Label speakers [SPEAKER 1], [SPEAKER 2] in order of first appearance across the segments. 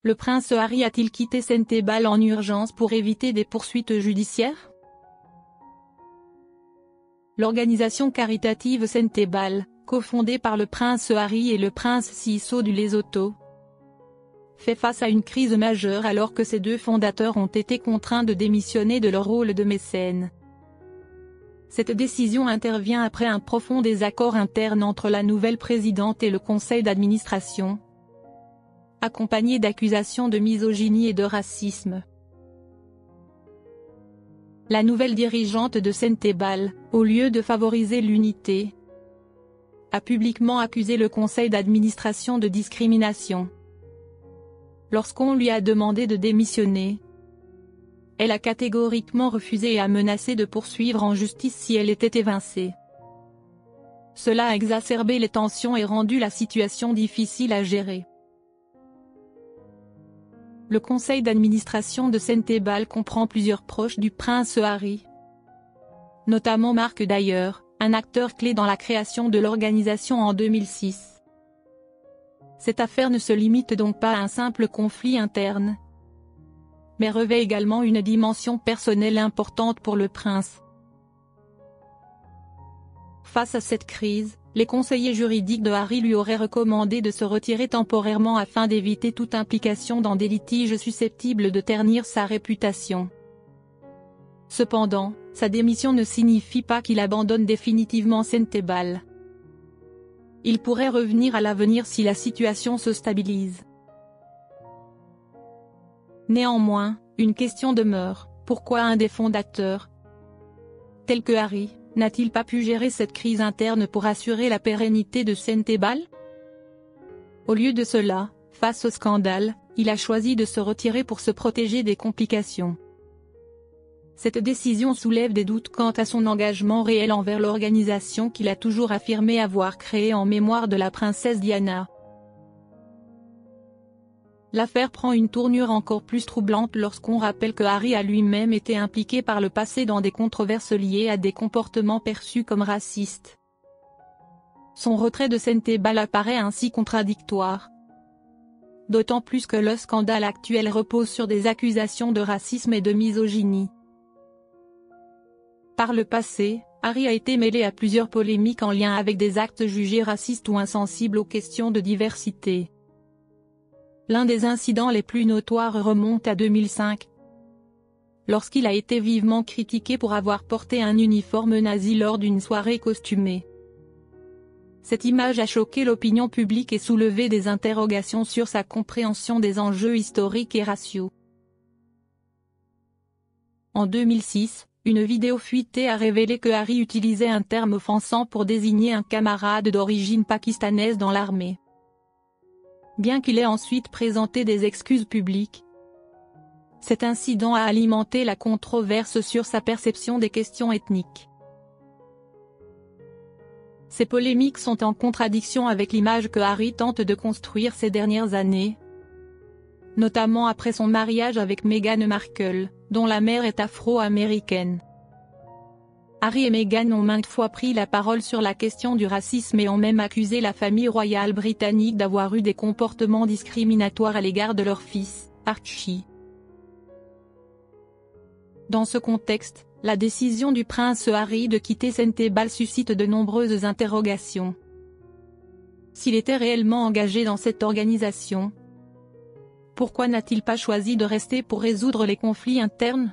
[SPEAKER 1] Le prince Harry a-t-il quitté Saint-Ebal en urgence pour éviter des poursuites judiciaires? L'organisation caritative Saint-Ebal, cofondée par le prince Harry et le prince Siso du Lesotho, fait face à une crise majeure alors que ses deux fondateurs ont été contraints de démissionner de leur rôle de mécène. Cette décision intervient après un profond désaccord interne entre la nouvelle présidente et le conseil d'administration, accompagné d'accusations de misogynie et de racisme. La nouvelle dirigeante de Saint-Ebal, au lieu de favoriser l'unité, a publiquement accusé le conseil d'administration de discrimination. Lorsqu'on lui a demandé de démissionner, elle a catégoriquement refusé et a menacé de poursuivre en justice si elle était évincée. Cela a exacerbé les tensions et rendu la situation difficile à gérer. Le conseil d'administration de Saint-Ebal comprend plusieurs proches du prince Harry, notamment Mark Dyer, un acteur clé dans la création de l'organisation en 2006. Cette affaire ne se limite donc pas à un simple conflit interne, mais revêt également une dimension personnelle importante pour le prince. Face à cette crise, les conseillers juridiques de Harry lui auraient recommandé de se retirer temporairement afin d'éviter toute implication dans des litiges susceptibles de ternir sa réputation. Cependant, sa démission ne signifie pas qu'il abandonne définitivement Saint-Ebal. Il pourrait revenir à l'avenir si la situation se stabilise. Néanmoins, une question demeure: pourquoi un des fondateurs, tel que Harry, n'a-t-il pas pu gérer cette crise interne pour assurer la pérennité de Saint-Ebal? Au lieu de cela, face au scandale, il a choisi de se retirer pour se protéger des complications. Cette décision soulève des doutes quant à son engagement réel envers l'organisation qu'il a toujours affirmé avoir créée en mémoire de la princesse Diana. L'affaire prend une tournure encore plus troublante lorsqu'on rappelle que Harry a lui-même été impliqué par le passé dans des controverses liées à des comportements perçus comme racistes. Son retrait de Saint-Ebal apparaît ainsi contradictoire. D'autant plus que le scandale actuel repose sur des accusations de racisme et de misogynie. Par le passé, Harry a été mêlé à plusieurs polémiques en lien avec des actes jugés racistes ou insensibles aux questions de diversité. L'un des incidents les plus notoires remonte à 2005, lorsqu'il a été vivement critiqué pour avoir porté un uniforme nazi lors d'une soirée costumée. Cette image a choqué l'opinion publique et soulevé des interrogations sur sa compréhension des enjeux historiques et raciaux. En 2006, une vidéo fuitée a révélé que Harry utilisait un terme offensant pour désigner un camarade d'origine pakistanaise dans l'armée. Bien qu'il ait ensuite présenté des excuses publiques, cet incident a alimenté la controverse sur sa perception des questions ethniques. Ces polémiques sont en contradiction avec l'image que Harry tente de construire ces dernières années, notamment après son mariage avec Meghan Markle, dont la mère est afro-américaine. Harry et Meghan ont maintes fois pris la parole sur la question du racisme et ont même accusé la famille royale britannique d'avoir eu des comportements discriminatoires à l'égard de leur fils, Archie. Dans ce contexte, la décision du prince Harry de quitter Saint-Ebal suscite de nombreuses interrogations. S'il était réellement engagé dans cette organisation, pourquoi n'a-t-il pas choisi de rester pour résoudre les conflits internes?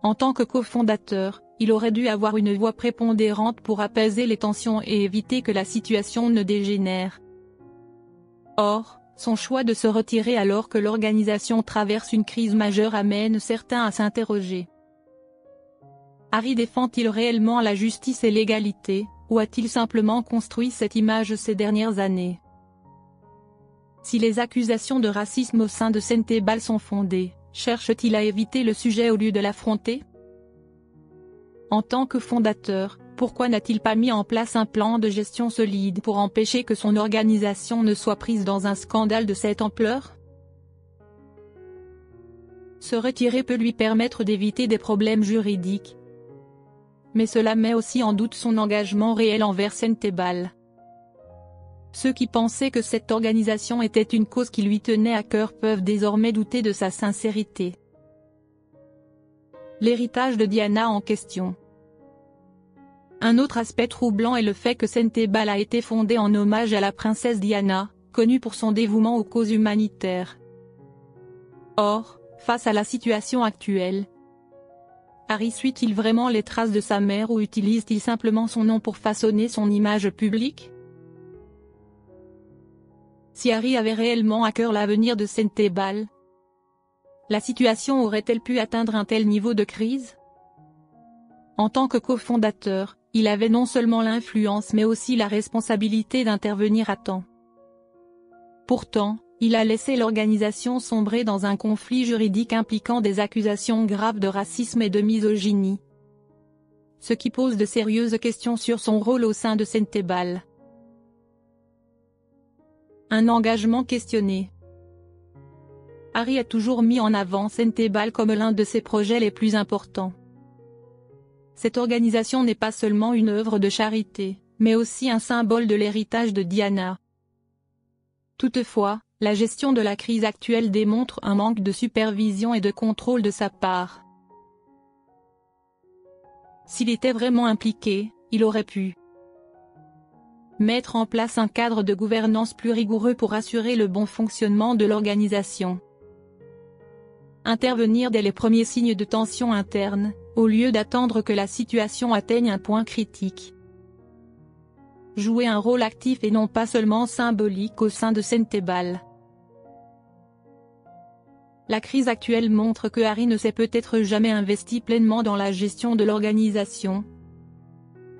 [SPEAKER 1] En tant que cofondateur, il aurait dû avoir une voix prépondérante pour apaiser les tensions et éviter que la situation ne dégénère. Or, son choix de se retirer alors que l'organisation traverse une crise majeure amène certains à s'interroger. Harry défend-il réellement la justice et l'égalité, ou a-t-il simplement construit cette image ces dernières années? Si les accusations de racisme au sein de Saint-Ebal sont fondées, cherche-t-il à éviter le sujet au lieu de l'affronter? En tant que fondateur, pourquoi n'a-t-il pas mis en place un plan de gestion solide pour empêcher que son organisation ne soit prise dans un scandale de cette ampleur? Se retirer peut lui permettre d'éviter des problèmes juridiques, mais cela met aussi en doute son engagement réel envers Saint-Ebal. Ceux qui pensaient que cette organisation était une cause qui lui tenait à cœur peuvent désormais douter de sa sincérité. L'héritage de Diana en question. Un autre aspect troublant est le fait que Sentebale a été fondée en hommage à la princesse Diana, connue pour son dévouement aux causes humanitaires. Or, face à la situation actuelle, Harry suit-il vraiment les traces de sa mère ou utilise-t-il simplement son nom pour façonner son image publique? Si Harry avait réellement à cœur l'avenir de Sentebale, la situation aurait-elle pu atteindre un tel niveau de crise? En tant que cofondateur, il avait non seulement l'influence mais aussi la responsabilité d'intervenir à temps. Pourtant, il a laissé l'organisation sombrer dans un conflit juridique impliquant des accusations graves de racisme et de misogynie, ce qui pose de sérieuses questions sur son rôle au sein de Sentebale. Un engagement questionné. Harry a toujours mis en avant Sentebale comme l'un de ses projets les plus importants. Cette organisation n'est pas seulement une œuvre de charité, mais aussi un symbole de l'héritage de Diana. Toutefois, la gestion de la crise actuelle démontre un manque de supervision et de contrôle de sa part. S'il était vraiment impliqué, il aurait pu mettre en place un cadre de gouvernance plus rigoureux pour assurer le bon fonctionnement de l'organisation. Intervenir dès les premiers signes de tension interne, au lieu d'attendre que la situation atteigne un point critique. Jouer un rôle actif et non pas seulement symbolique au sein de Sentebale. La crise actuelle montre que Harry ne s'est peut-être jamais investi pleinement dans la gestion de l'organisation,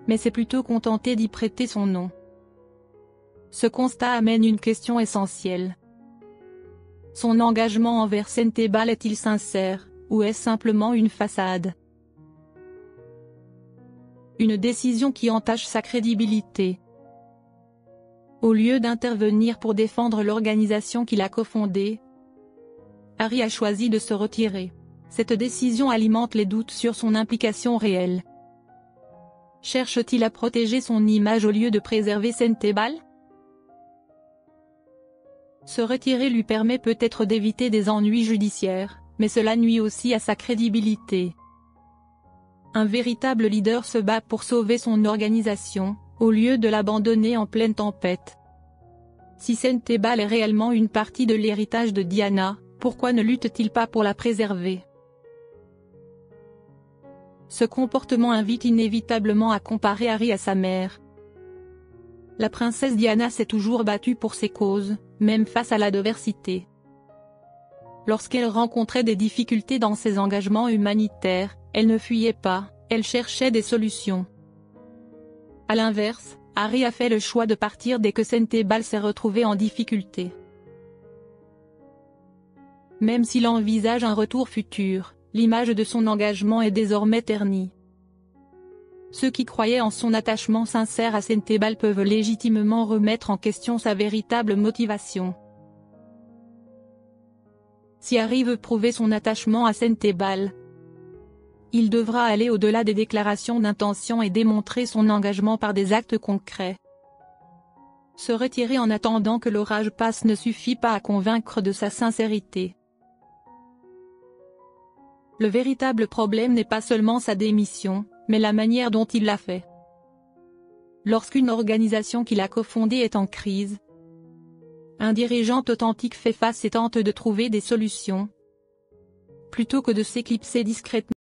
[SPEAKER 1] mais s'est plutôt contenté d'y prêter son nom. Ce constat amène une question essentielle. Son engagement envers Sentebale est-il sincère, ou est-ce simplement une façade? Une décision qui entache sa crédibilité. Au lieu d'intervenir pour défendre l'organisation qu'il a cofondée, Harry a choisi de se retirer. Cette décision alimente les doutes sur son implication réelle. Cherche-t-il à protéger son image au lieu de préserver Sentebale? Se retirer lui permet peut-être d'éviter des ennuis judiciaires, mais cela nuit aussi à sa crédibilité. Un véritable leader se bat pour sauver son organisation, au lieu de l'abandonner en pleine tempête. Si Sentebale est réellement une partie de l'héritage de Diana, pourquoi ne lutte-t-il pas pour la préserver? Ce comportement invite inévitablement à comparer Harry à sa mère. La princesse Diana s'est toujours battue pour ses causes, même face à l'adversité. Lorsqu'elle rencontrait des difficultés dans ses engagements humanitaires, elle ne fuyait pas, elle cherchait des solutions. À l'inverse, Harry a fait le choix de partir dès que Sentebale s'est retrouvé en difficulté. Même s'il envisage un retour futur, l'image de son engagement est désormais ternie. Ceux qui croyaient en son attachement sincère à Sentebale peuvent légitimement remettre en question sa véritable motivation. Si Harry veut prouver son attachement à Sentebale, il devra aller au-delà des déclarations d'intention et démontrer son engagement par des actes concrets. Se retirer en attendant que l'orage passe ne suffit pas à convaincre de sa sincérité. Le véritable problème n'est pas seulement sa démission, mais la manière dont il l'a fait. Lorsqu'une organisation qu'il a cofondée est en crise, un dirigeant authentique fait face et tente de trouver des solutions, plutôt que de s'éclipser discrètement.